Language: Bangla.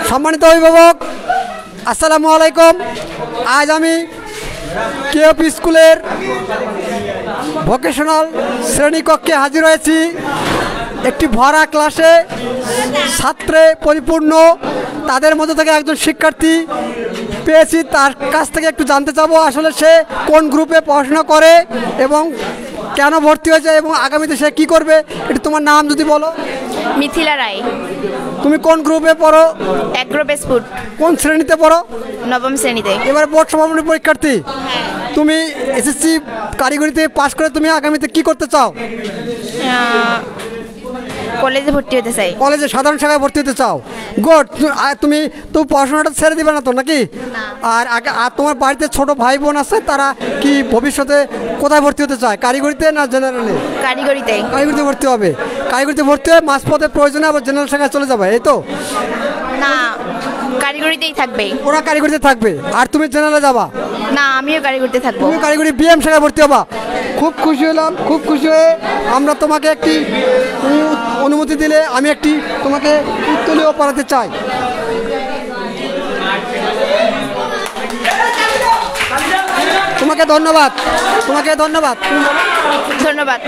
সম্মানিত অভিভাবক, আসসালামু আলাইকুম। আজ আমি কেওপি স্কুলের ভোকেশনাল শ্রেণীকক্ষে হাজির হয়েছি। একটি ভরা ক্লাসে ছাত্রে পরিপূর্ণ, তাদের মধ্যে থেকে একজন শিক্ষার্থী পেয়েছি। তার কাছ থেকে একটু জানতে চাবো আসলে সে কোন গ্রুপে পড়াশোনা করে এবং কেন ভর্তি হয়েছে এবং আগামীতে সে কী করবে। একটু তোমার নাম যদি বলো। মিথিলা রায়। তুমি কোন গ্রুপে পড়ো? অ্যাগ্রোবেসফুড। কোন শ্রেণীতে পড়ো? নবম শ্রেণীতে। এবারে বোর্ড সমাপনী পরীক্ষার্থী। তুমি এসএসসি কারিগরিতে পাশ করে তুমি আগামীতে কি করতে চাও? কলেজে ভর্তি হতে চাই। কলেজে সাধারণ শাখায় ভর্তি হতে চাও। গুড। তুমি তো পড়াশোনাটা ছেড়ে দিবে না তো নাকি? আর তোমার বাড়িতে ছোট ভাই বোন আছে, তারা কি ভবিষ্যতে কোথায় ভর্তি হতে চায়, কারিগরিতে না জেনারেলে? কারিগরিতে। কারিগরিতে ভর্তি হবে। কারিগরিতে ভর্তি হয়ে মাঝপথে প্রয়োজনে আবার জেনারেল শাখায় চলে যাবে, এই তো? না, কারিগরিতেই থাকবে। ওরা কারিগরিতে থাকবে আর তুমি জেনারেলে যাবা? না, আমিও কারিগরিতে থাকবো। তুমি কারিগরি বিএম শাখায় ভর্তি হবা। খুব খুশি হলাম, খুব খুশি হয়ে আমরা তোমাকে একটি অনুমতি দিলে আমি একটি তোমাকে উত্তোলীয় পড়াতে চাই। তোমাকে ধন্যবাদ, তোমাকে ধন্যবাদ। ধন্যবাদ।